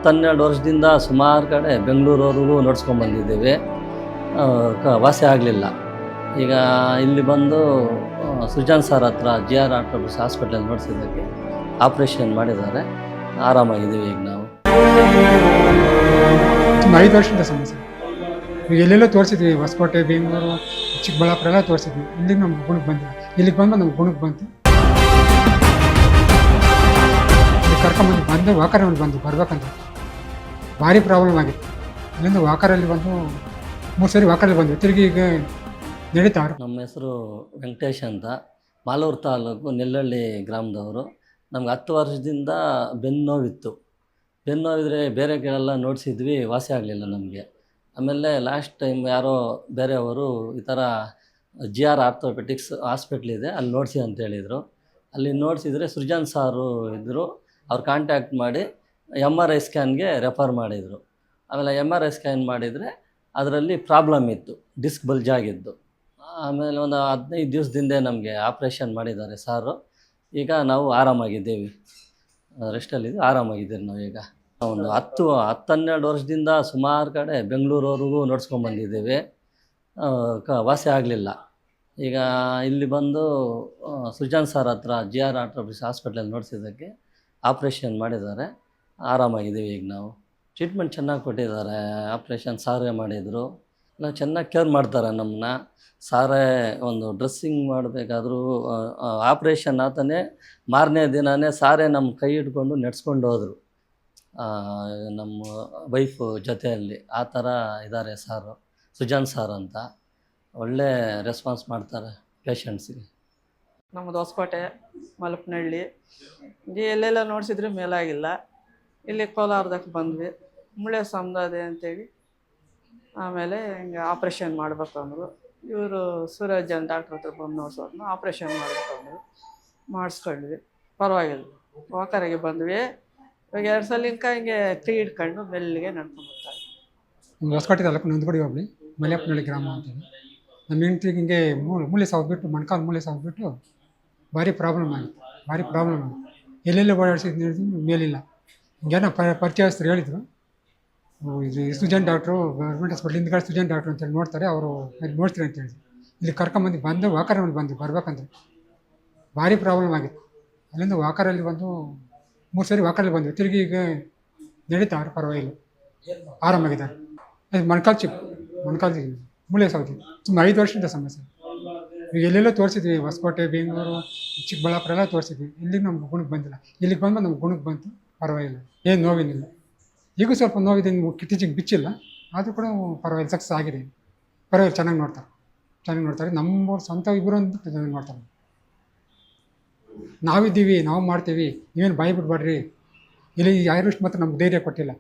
ಹನ್ನೆರಡು ವರ್ಷದಿಂದ ಸುಮಾರು ಕಡೆ ಬೆಂಗಳೂರವರೆಗೂ ನಡ್ಸ್ಕೊಂಡ್ಬಂದಿದ್ದೀವಿ. ವಾಸಿ ಆಗಲಿಲ್ಲ. ಈಗ ಇಲ್ಲಿ ಬಂದು ಸುಜಾನ್ ಸರ್ ಹತ್ರ JR ಆರ್ಥೋಪೆಡಿಕ್ಸ್ ಹಾಸ್ಪಿಟ್ಲಲ್ಲಿ ನೋಡಿಸಿದ್ದಕ್ಕೆ ಆಪ್ರೇಷನ್ ಮಾಡಿದ್ದಾರೆ. ಆರಾಮಾಗಿದ್ದೀವಿ ಈಗ ನಾವು. 5 ವರ್ಷದ ಸಮಸ್ಯೆ. ಈಗ ಎಲ್ಲೆಲ್ಲೋ ತೋರಿಸಿದ್ವಿ, ಹೊಸಕೋಟೆ, ಬೆಂಗಳೂರು, ಚಿಕ್ಕಬಳ್ಳಾಪುರ ಎಲ್ಲ ತೋರಿಸಿದ್ವಿ. ಇಲ್ಲಿಗೆ ನಮ್ಗೆ ಗುಣಕ್ಕೆ ಬಂದಿಲ್ಲ. ಇಲ್ಲಿಗೆ ಬಂದು ನಮ್ಗೆ ಗುಣಕ್ಕೆ ಬಂತು. ಕರ್ಕೊಂಬಂದು ವಾಕರಲ್ಲಿ ಬಂದು ಬರ್ಬೇಕಂತ ಭಾರಿ ಪ್ರಾಬ್ಲಮ್ ಆಗಿತ್ತು. ಇಲ್ಲಿಂದ ವಾಕರಲ್ಲಿ ಬಂದು 3 ಸರಿ ವಾಕರಲ್ಲಿ ಬಂದು ತಿರುಗಿ ಈಗ ನಡೀತಾವ್ರು. ನಮ್ಮ ಹೆಸರು ವೆಂಕಟೇಶ್ ಅಂತ, ಮಾಲೂರು ತಾಲೂಕು ನೆಲ್ಲಳ್ಳಿ ಗ್ರಾಮದವರು. ನಮ್ಗೆ 10 ವರ್ಷದಿಂದ ಬೆನ್ನು ನೋವಿತ್ತು. ಬೆನ್ನು ನೋವಿದ್ರೆ ಬೇರೆ ಕಡೆಲ್ಲ ನೋಡಿಸಿದ್ವಿ, ವಾಸಿ ಆಗಲಿಲ್ಲ ನಮಗೆ. ಆಮೇಲೆ ಲಾಸ್ಟ್ ಟೈಮ್ ಯಾರೋ ಬೇರೆಯವರು ಈ ಥರ JR ಆರ್ಥೋಪೆಡಿಕ್ಸ್ ಹಾಸ್ಪಿಟ್ಲಿದೆ, ಅಲ್ಲಿ ನೋಡಿಸಿ ಅಂತ ಹೇಳಿದರು. ಅಲ್ಲಿ ನೋಡಿಸಿದ್ರೆ ಸೃಜನ್ ಸಾರು ಇದ್ದರು. ಅವ್ರು ಕಾಂಟ್ಯಾಕ್ಟ್ ಮಾಡಿ MRI ಸ್ಕ್ಯಾನ್ಗೆ ರೆಫರ್ ಮಾಡಿದರು. ಆಮೇಲೆ MRI ಸ್ಕ್ಯಾನ್ ಮಾಡಿದರೆ ಅದರಲ್ಲಿ ಪ್ರಾಬ್ಲಮ್ ಇತ್ತು, ಡಿಸ್ಕ್ ಬಲ್ಜ್ ಆಗಿದ್ದು. ಆಮೇಲೆ ಒಂದು 15 ದಿವಸದಿಂದ ನಮಗೆ ಆಪ್ರೇಷನ್ ಮಾಡಿದ್ದಾರೆ ಸಾರು. ಈಗ ನಾವು ಆರಾಮಾಗಿದ್ದೀವಿ, ರೆಸ್ಟಲ್ಲಿದ್ದು ಆರಾಮಾಗಿದ್ದೀವಿ ನಾವು. ಈಗ ಒಂದು 12 ವರ್ಷದಿಂದ ಸುಮಾರು ಕಡೆ ಬೆಂಗಳೂರವರೆಗೂ ನಡ್ಸ್ಕೊಂಡ್ಬಂದಿದ್ದೀವಿ. ವಾಸಿ ಆಗಲಿಲ್ಲ. ಈಗ ಇಲ್ಲಿ ಬಂದು ಸುಜಾನ್ ಸರ್ ಹತ್ರ JR ಆರ್ಥೋಪೆಡಿಕ್ಸ್ ಹಾಸ್ಪಿಟ್ಲಲ್ಲಿ ನೋಡಿಸಿದ್ದಕ್ಕೆ ಆಪ್ರೇಷನ್ ಮಾಡಿದ್ದಾರೆ. ಆರಾಮಾಗಿದ್ದೀವಿ ಈಗ ನಾವು. ಟ್ರೀಟ್ಮೆಂಟ್ ಚೆನ್ನಾಗಿ ಕೊಟ್ಟಿದ್ದಾರೆ. ಆಪ್ರೇಷನ್ ಸಾರೇ ಮಾಡಿದರು. ಎಲ್ಲ ಚೆನ್ನಾಗಿ ಕೇರ್ ಮಾಡ್ತಾರೆ ನಮ್ಮನ್ನ. ಸಾರೇ ಒಂದು ಡ್ರೆಸ್ಸಿಂಗ್ ಮಾಡಬೇಕಾದ್ರೂ ಆಪ್ರೇಷನ್ ಆತನೇ ಮಾರನೇ ದಿನವೇ ಸಾರೇ ನಮ್ಮ ಕೈ ಹಿಡ್ಕೊಂಡು ನಡೆಸ್ಕೊಂಡು ಹೋದರು, ನಮ್ಮ ವೈಫು ಜೊತೆಯಲ್ಲಿ. ಆ ಥರ ಇದ್ದಾರೆ ಸಾರು, ಸುಜಾನ್ ಸಾರ್ ಅಂತ. ಒಳ್ಳೆ ರೆಸ್ಪಾನ್ಸ್ ಮಾಡ್ತಾರೆ ಪೇಷಂಟ್ಸಿಗೆ. ನಮ್ಮದು ಹೊಸಕೋಟೆ, ಮಲಪನಹಳ್ಳಿ. ಎಲ್ಲೆಲ್ಲ ನೋಡಿಸಿದ್ರೆ ಮೇಲಾಗಿಲ್ಲ. ಇಲ್ಲಿ ಕೋಲಾರದಕ್ಕೆ ಬಂದ್ವಿ, ಮೂಳೆ ಸಮದಾದೆ ಅಂತೇಳಿ. ಆಮೇಲೆ ಹಿಂಗೆ ಆಪ್ರೇಷನ್ ಮಾಡಬೇಕು ಅಂದರು. ಇವರು ಸೂರಜನ್ ಡಾಕ್ಟ್ರ್ ಹತ್ರ ಬಂದು ನೋಡ್ಸೋದನ್ನ ಆಪ್ರೇಷನ್ ಮಾಡಬೇಕು ಅಂದರು. ಮಾಡಿಸ್ಕೊಂಡ್ವಿ, ಪರವಾಗಿಲ್ಲ. ವಾಕರಿಗೆ ಬಂದ್ವಿ. ಇವಾಗ 2 ಸಲ ಹಿಂಗೆ ಕೈ ಹಿಡ್ಕೊಂಡು ಮೆಲ್ಲಿಗೆ ನಡ್ಕೊಂಡು ಬರ್ತಾರೆ. ಹೊಸಕೋಟೆ ತಾಲೂಕು ನಂದಗುಡಿ ಹೋಗ್ಲಿ, ಮಲೆಪನಹಳ್ಳಿ ಗ್ರಾಮ ಅಂತೇಳಿ. ನಮ್ಮ ಹೆಂಡ್ತಿಗೆ ಹಿಂಗೆ ಮೂಳೆ ಸಾವ್ಬಿಟ್ಟು, ಮೊಣಕಾಲು ಮೂಳೆ ಸಾವ್ಬಿಟ್ಟು ಭಾರಿ ಪ್ರಾಬ್ಲಮ್ ಆಗಿತ್ತು. ಎಲ್ಲೆಲ್ಲೋ ಓಡಾಡಿಸಿದ್ದು ಮೇಲಿಲ್ಲ. ಹಿಂಗೇನೋ ಪರಿಚಯಸ್ಥರು ಹೇಳಿದರು, ಇದು ಸುಜನ್ ಡಾಕ್ಟ್ರು ಗೌರ್ಮೆಂಟ್ ಹಾಸ್ಪಿಟ್ಲ್ ಹಿಂದ್ಗಡೆ ಸುಜನ್ ಡಾಕ್ಟ್ರು ಅಂತೇಳಿ ನೋಡ್ತಾರೆ, ಅವರು ಅಲ್ಲಿ ನೋಡ್ತೀರಿ ಅಂತ ಹೇಳಿದ್ರು. ಇಲ್ಲಿ ಕರ್ಕೊಂಬಂದು ವಾಕರಲ್ಲಿ ಬಂದು ಬರ್ಬೇಕಂದ್ರೆ ಭಾರಿ ಪ್ರಾಬ್ಲಮ್ ಆಗಿತ್ತು. ಅಲ್ಲಿಂದ ವಾಕರಲ್ಲಿ ಬಂದು 3 ಸರಿ ವಾಕರಲ್ಲಿ ಬಂದು ತಿರುಗಿ ಈಗ ನಡೀತಾವ್ರು, ಪರವಾಗಿಲ್ಲ, ಆರಾಮಾಗಿದ್ದಾರೆ. ಅದು ಮೊಣಕಾಲು ಮೂಳೆ ಸಾವ್ತಿತ್ತು. 5 ವರ್ಷದ ಸಮಸ್ಯೆ. ಈಗ ಎಲ್ಲೆಲ್ಲೋ ತೋರಿಸಿದ್ವಿ, ಹೊಸಕೋಟೆ, ಬೆಂಗಳೂರು, ಚಿಕ್ಕಬಳ್ಳಾಪುರ ಎಲ್ಲ ತೋರಿಸಿದ್ವಿ. ಇಲ್ಲಿಗೆ ನಮ್ಗೆ ಗುಣಕ್ಕೆ ಬಂದಿಲ್ಲ. ಇಲ್ಲಿಗೆ ಬಂದು ನಮ್ಗೆ ಗುಣಕ್ಕೆ ಬಂತು, ಪರವಾಗಿಲ್ಲ, ಏನು ನೋವಿನಿಲ್ಲ. ಈಗೂ ಸ್ವಲ್ಪ ನೋವಿದೆ, ಟೀಚಿಂಗ್ ಬಿಚ್ಚಿಲ್ಲ, ಆದರೂ ಕೂಡ ಪರವಾಗಿಲ್ಲ, ಸಕ್ಸಸ್ ಆಗಿದೆ. ಪರವಾಗಿಲ್ಲ, ಚೆನ್ನಾಗಿ ನೋಡ್ತಾರೆ. ನಮ್ಮ ಸ್ವಂತ ಇಬ್ಬರು ಅಂತ ಚೆನ್ನಾಗಿ ನೋಡ್ತಾರೆ. ನಾವಿದ್ದೀವಿ, ನಾವು ಮಾಡ್ತೀವಿ, ನೀವೇನು ಬಾಯಿ ಬಿಡ್ಬೇಡ್ರಿ. ಇಲ್ಲಿ ಯಾರು ಇಷ್ಟು ಮಾತ್ರ ನಮ್ಗೆ ಧೈರ್ಯ ಕೊಟ್ಟಿಲ್ಲ.